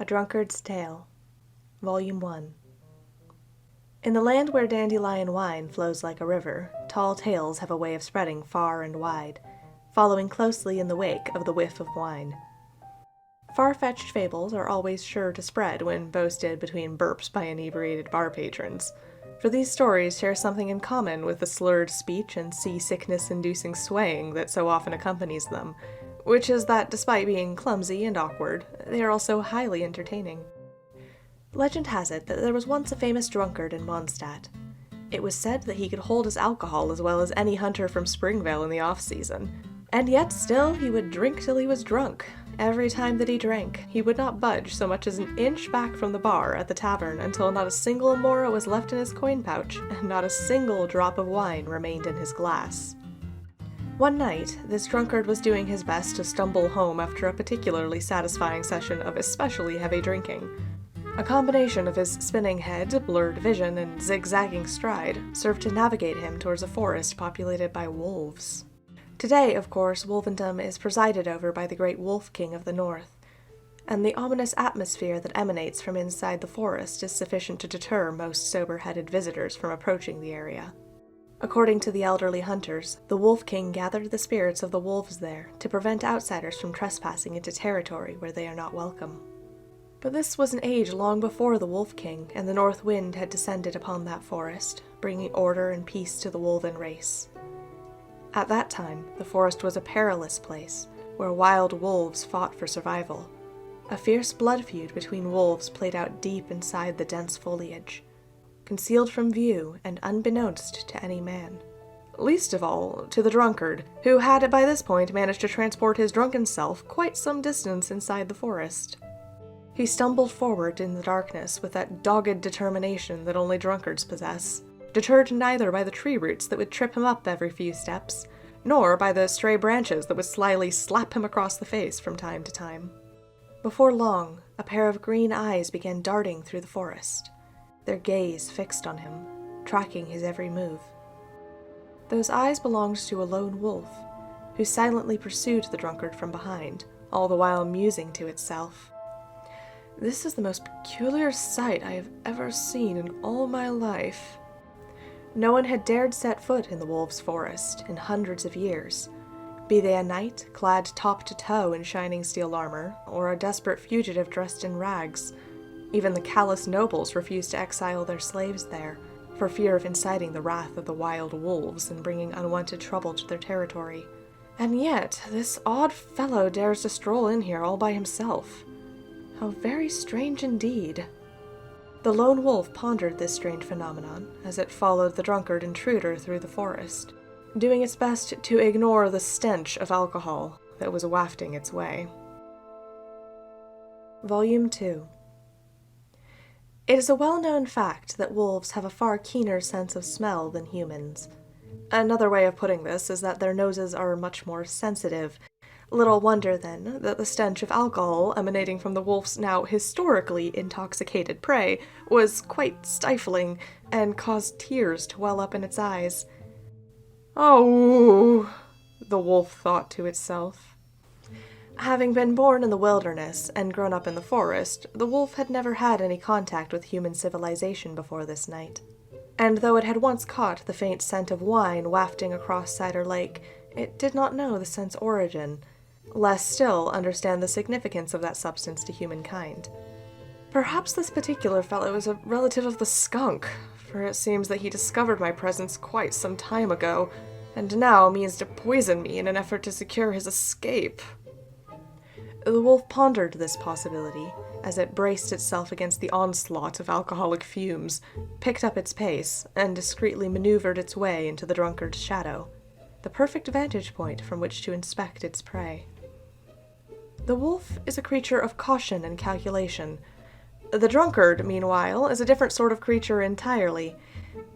A Drunkard's Tale, Volume 1. In the land where dandelion wine flows like a river, tall tales have a way of spreading far and wide, following closely in the wake of the whiff of wine. Far-fetched fables are always sure to spread when boasted between burps by inebriated bar patrons, for these stories share something in common with the slurred speech and seasickness-inducing swaying that so often accompanies them, which is that despite being clumsy and awkward, they are also highly entertaining. Legend has it that there was once a famous drunkard in Mondstadt. It was said that he could hold his alcohol as well as any hunter from Springvale in the off-season, and yet still he would drink till he was drunk. Every time that he drank, he would not budge so much as an inch back from the bar at the tavern until not a single mora was left in his coin pouch, and not a single drop of wine remained in his glass. One night, this drunkard was doing his best to stumble home after a particularly satisfying session of especially heavy drinking. A combination of his spinning head, blurred vision, and zigzagging stride served to navigate him towards a forest populated by wolves. Today, of course, Wolvendom is presided over by the great Wolf King of the North, and the ominous atmosphere that emanates from inside the forest is sufficient to deter most sober-headed visitors from approaching the area. According to the elderly hunters, the Wolf King gathered the spirits of the wolves there to prevent outsiders from trespassing into territory where they are not welcome. But this was an age long before the Wolf King and the North Wind had descended upon that forest, bringing order and peace to the wolven race. At that time, the forest was a perilous place, where wild wolves fought for survival. A fierce blood feud between wolves played out deep inside the dense foliage, concealed from view and unbeknownst to any man. Least of all, to the drunkard, who had by this point managed to transport his drunken self quite some distance inside the forest. He stumbled forward in the darkness with that dogged determination that only drunkards possess, deterred neither by the tree roots that would trip him up every few steps, nor by the stray branches that would slyly slap him across the face from time to time. Before long, a pair of green eyes began darting through the forest, their gaze fixed on him, tracking his every move. Those eyes belonged to a lone wolf, who silently pursued the drunkard from behind, all the while musing to itself, "This is the most peculiar sight I have ever seen in all my life." No one had dared set foot in the wolves' forest in hundreds of years, be they a knight clad top to toe in shining steel armor, or a desperate fugitive dressed in rags. Even the callous nobles refused to exile their slaves there, for fear of inciting the wrath of the wild wolves and bringing unwanted trouble to their territory. And yet, this odd fellow dares to stroll in here all by himself. How very strange indeed. The lone wolf pondered this strange phenomenon as it followed the drunkard intruder through the forest, doing its best to ignore the stench of alcohol that was wafting its way. Volume 2. It is a well-known fact that wolves have a far keener sense of smell than humans. Another way of putting this is that their noses are much more sensitive. Little wonder, then, that the stench of alcohol emanating from the wolf's now historically intoxicated prey was quite stifling and caused tears to well up in its eyes. "Oh," the wolf thought to itself. Having been born in the wilderness and grown up in the forest, the wolf had never had any contact with human civilization before this night. And though it had once caught the faint scent of wine wafting across Cider Lake, it did not know the scent's origin, less still understand the significance of that substance to humankind. Perhaps this particular fellow is a relative of the skunk, for it seems that he discovered my presence quite some time ago, and now means to poison me in an effort to secure his escape. The wolf pondered this possibility as it braced itself against the onslaught of alcoholic fumes, picked up its pace, and discreetly maneuvered its way into the drunkard's shadow, the perfect vantage point from which to inspect its prey. The wolf is a creature of caution and calculation. The drunkard, meanwhile, is a different sort of creature entirely,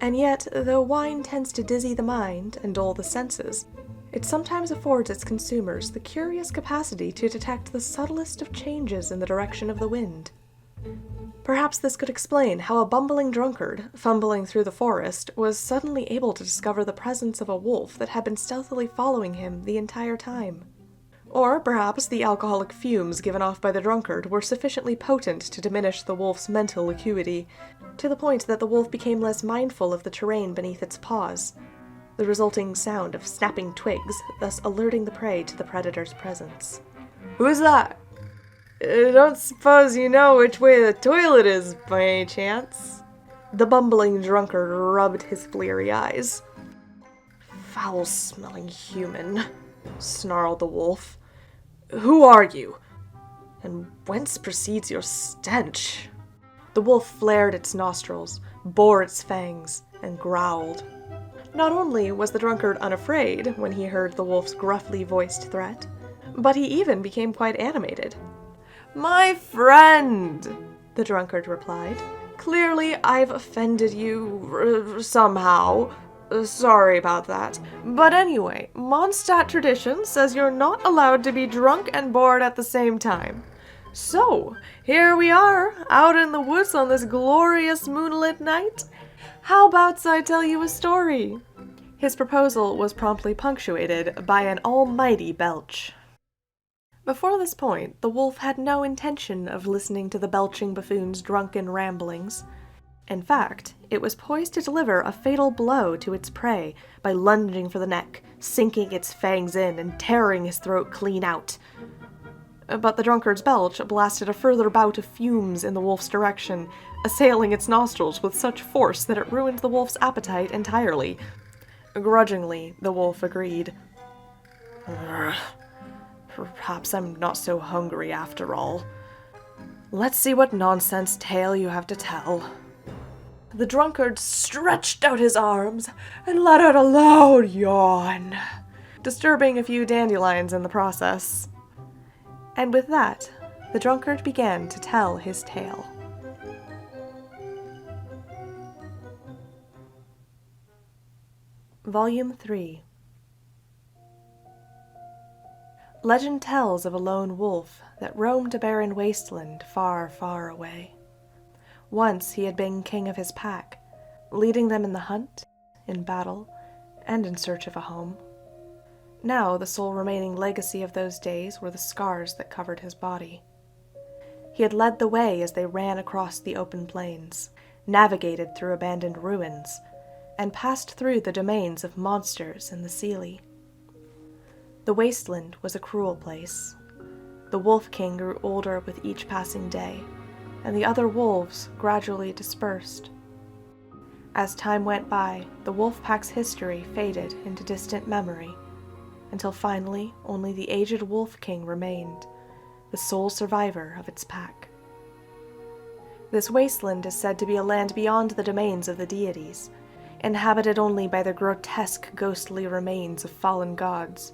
and yet, though wine tends to dizzy the mind and dull the senses, it sometimes affords its consumers the curious capacity to detect the subtlest of changes in the direction of the wind. Perhaps this could explain how a bumbling drunkard, fumbling through the forest, was suddenly able to discover the presence of a wolf that had been stealthily following him the entire time. Or perhaps the alcoholic fumes given off by the drunkard were sufficiently potent to diminish the wolf's mental acuity, to the point that the wolf became less mindful of the terrain beneath its paws, the resulting sound of snapping twigs thus alerting the prey to the predator's presence. "Who's that? I don't suppose you know which way the toilet is, by any chance?" The bumbling drunkard rubbed his bleary eyes. "Foul-smelling human," snarled the wolf. "Who are you? And whence proceeds your stench?" The wolf flared its nostrils, bore its fangs, and growled. Not only was the drunkard unafraid when he heard the wolf's gruffly voiced threat, but he even became quite animated. "My friend," the drunkard replied, "clearly I've offended you, somehow. Sorry about that. But anyway, Mondstadt tradition says you're not allowed to be drunk and bored at the same time. So, here we are, out in the woods on this glorious moonlit night. How about I tell you a story?" His proposal was promptly punctuated by an almighty belch. Before this point, the wolf had no intention of listening to the belching buffoon's drunken ramblings. In fact, it was poised to deliver a fatal blow to its prey by lunging for the neck, sinking its fangs in, and tearing his throat clean out. But the drunkard's belch blasted a further bout of fumes in the wolf's direction, assailing its nostrils with such force that it ruined the wolf's appetite entirely. Grudgingly, the wolf agreed. "Perhaps I'm not so hungry after all. Let's see what nonsense tale you have to tell." The drunkard stretched out his arms and let out a loud yawn, disturbing a few dandelions in the process. And with that, the drunkard began to tell his tale. Volume 3. Legend tells of a lone wolf that roamed a barren wasteland far, far away. Once he had been king of his pack, leading them in the hunt, in battle, and in search of a home. Now the sole remaining legacy of those days were the scars that covered his body. He had led the way as they ran across the open plains, navigated through abandoned ruins, and passed through the domains of monsters and the Seelie. The wasteland was a cruel place. The Wolf King grew older with each passing day, and the other wolves gradually dispersed. As time went by, the wolf pack's history faded into distant memory, until finally only the aged Wolf King remained, the sole survivor of its pack. This wasteland is said to be a land beyond the domains of the deities, inhabited only by the grotesque ghostly remains of fallen gods,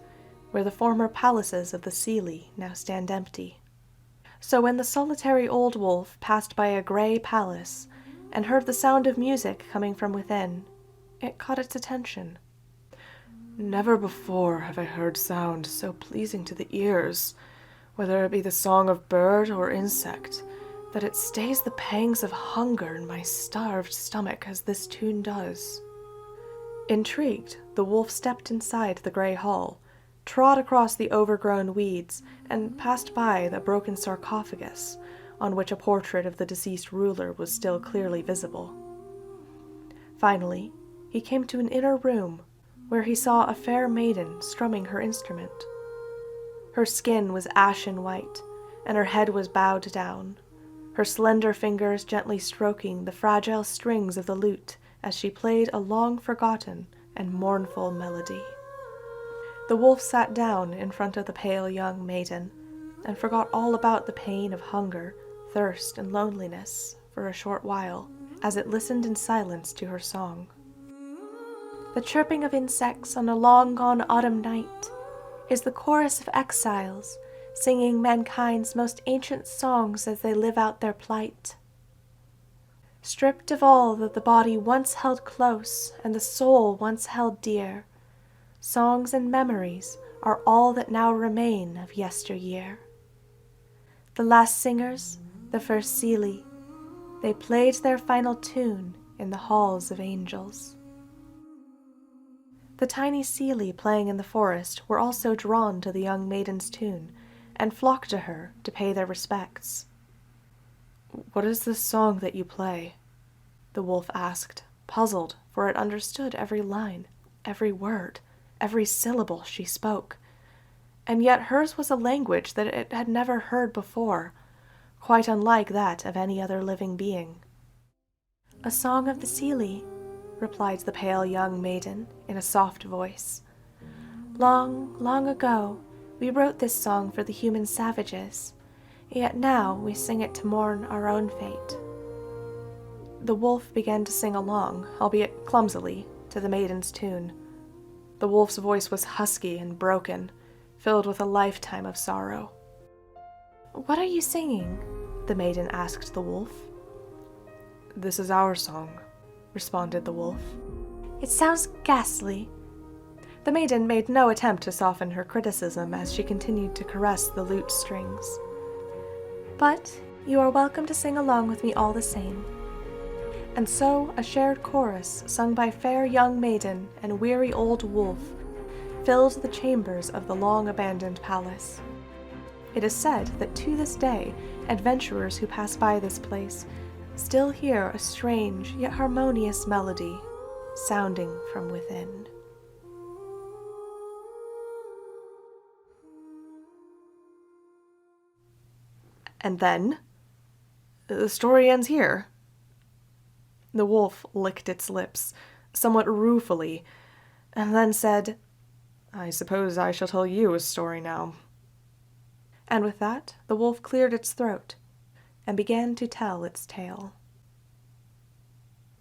where the former palaces of the Seelie now stand empty. So when the solitary old wolf passed by a gray palace and heard the sound of music coming from within, it caught its attention. "Never before have I heard sound so pleasing to the ears, whether it be the song of bird or insect, that it stays the pangs of hunger in my starved stomach as this tune does." Intrigued, the wolf stepped inside the gray hall, trod across the overgrown weeds, and passed by the broken sarcophagus, on which a portrait of the deceased ruler was still clearly visible. Finally, he came to an inner room, where he saw a fair maiden strumming her instrument. Her skin was ashen white, and her head was bowed down, her slender fingers gently stroking the fragile strings of the lute as she played a long-forgotten and mournful melody. The wolf sat down in front of the pale young maiden, and forgot all about the pain of hunger, thirst, and loneliness for a short while, as it listened in silence to her song. The chirping of insects on a long-gone autumn night is the chorus of exiles, singing mankind's most ancient songs as they live out their plight. Stripped of all that the body once held close and the soul once held dear, songs and memories are all that now remain of yesteryear. The last singers, the first Seelie, they played their final tune in the halls of angels. The tiny Seelie playing in the forest were also drawn to the young maiden's tune, and flocked to her to pay their respects. "What is this song that you play?" the wolf asked, puzzled, for it understood every line, every word, every syllable she spoke. And yet hers was a language that it had never heard before, quite unlike that of any other living being. "A song of the Seelie," replied the pale young maiden in a soft voice. "Long, long ago, we wrote this song for the human savages, yet now we sing it to mourn our own fate." The wolf began to sing along, albeit clumsily, to the maiden's tune. The wolf's voice was husky and broken, filled with a lifetime of sorrow. "What are you singing?" the maiden asked the wolf. "This is our song," responded the wolf. "It sounds ghastly." The maiden made no attempt to soften her criticism as she continued to caress the lute strings. "But you are welcome to sing along with me all the same." And so a shared chorus, sung by fair young maiden and weary old wolf, filled the chambers of the long-abandoned palace. It is said that to this day, adventurers who pass by this place still hear a strange yet harmonious melody sounding from within. And then, the story ends here. The wolf licked its lips, somewhat ruefully, and then said, "I suppose I shall tell you a story now." And with that, the wolf cleared its throat and began to tell its tale.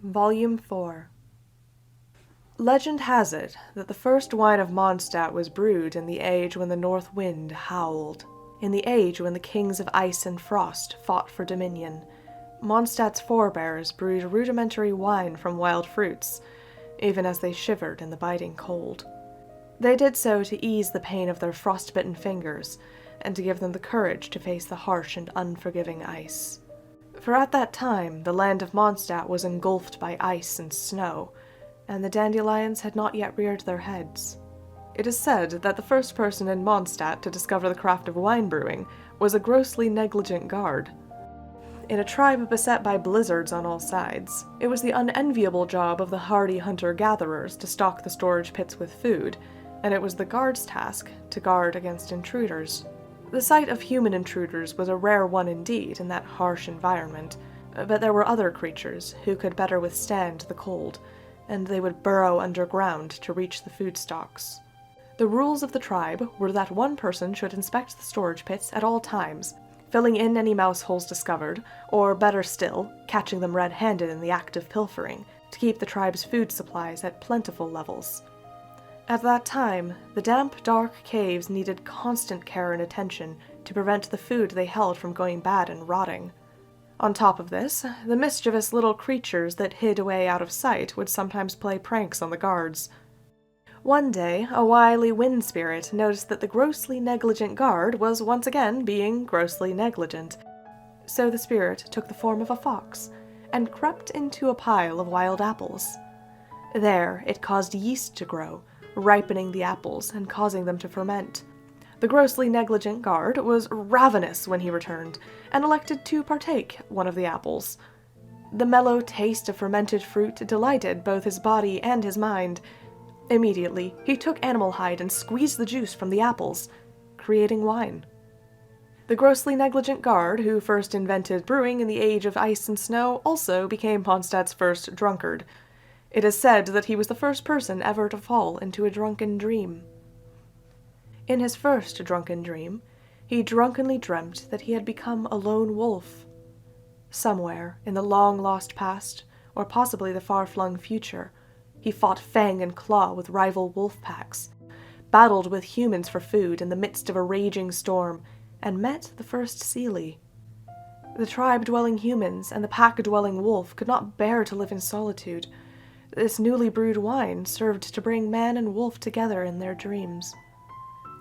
Volume 4. Legend has it that the first wine of Mondstadt was brewed in the age when the north wind howled, in the age when the kings of ice and frost fought for dominion. Mondstadt's forebears brewed rudimentary wine from wild fruits, even as they shivered in the biting cold. They did so to ease the pain of their frostbitten fingers, and to give them the courage to face the harsh and unforgiving ice. For at that time, the land of Mondstadt was engulfed by ice and snow, and the dandelions had not yet reared their heads. It is said that the first person in Mondstadt to discover the craft of wine brewing was a grossly negligent guard. In a tribe beset by blizzards on all sides, it was the unenviable job of the hardy hunter-gatherers to stock the storage pits with food, and it was the guard's task to guard against intruders. The sight of human intruders was a rare one indeed in that harsh environment, but there were other creatures who could better withstand the cold, and they would burrow underground to reach the food stocks. The rules of the tribe were that one person should inspect the storage pits at all times, filling in any mouse holes discovered, or better still, catching them red-handed in the act of pilfering, to keep the tribe's food supplies at plentiful levels. At that time, the damp, dark caves needed constant care and attention to prevent the food they held from going bad and rotting. On top of this, the mischievous little creatures that hid away out of sight would sometimes play pranks on the guards. One day, a wily wind spirit noticed that the grossly negligent guard was once again being grossly negligent. So the spirit took the form of a fox, and crept into a pile of wild apples. There, it caused yeast to grow, ripening the apples and causing them to ferment. The grossly negligent guard was ravenous when he returned, and elected to partake one of the apples. The mellow taste of fermented fruit delighted both his body and his mind. Immediately, he took animal hide and squeezed the juice from the apples, creating wine. The grossly negligent guard, who first invented brewing in the age of ice and snow, also became Mondstadt's first drunkard. It is said that he was the first person ever to fall into a drunken dream. In his first drunken dream, he drunkenly dreamt that he had become a lone wolf. Somewhere, in the long-lost past, or possibly the far-flung future, he fought fang and claw with rival wolf packs, battled with humans for food in the midst of a raging storm, and met the first Seelie. The tribe-dwelling humans and the pack-dwelling wolf could not bear to live in solitude. This newly brewed wine served to bring man and wolf together in their dreams.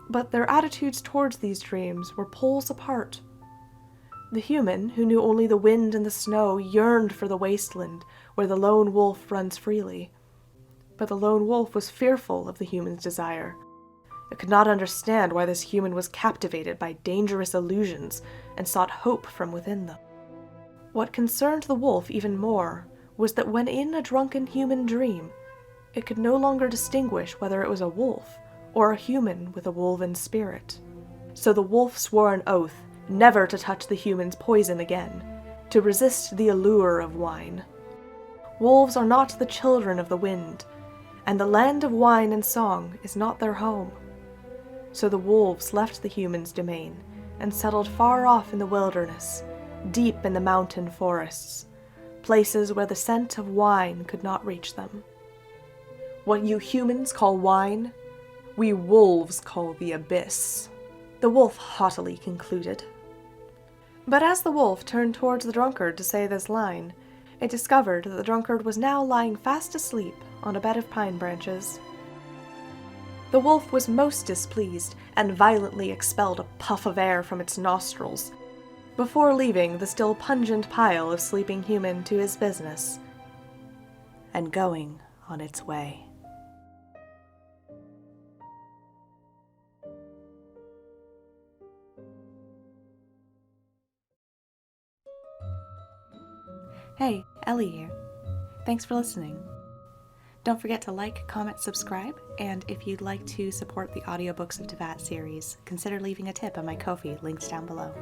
But their attitudes towards these dreams were poles apart. The human, who knew only the wind and the snow, yearned for the wasteland where the lone wolf runs freely. but the lone wolf was fearful of the human's desire. It could not understand why this human was captivated by dangerous illusions and sought hope from within them. What concerned the wolf even more was that when in a drunken human dream, it could no longer distinguish whether it was a wolf or a human with a wolven spirit. So the wolf swore an oath never to touch the human's poison again, to resist the allure of wine. Wolves are not the children of the wind, and the land of wine and song is not their home. So the wolves left the human's domain and settled far off in the wilderness, deep in the mountain forests, places where the scent of wine could not reach them. What you humans call wine, we wolves call the abyss, the wolf haughtily concluded. But as the wolf turned towards the drunkard to say this line, it discovered that the drunkard was now lying fast asleep on a bed of pine branches. The wolf was most displeased and violently expelled a puff of air from its nostrils, before leaving the still pungent pile of sleeping human to his business, and going on its way. Hey, Ellie here. Thanks for listening. Don't forget to like, comment, subscribe, and if you'd like to support the Audiobooks of Teyvat series, consider leaving a tip on my Ko-fi, links down below.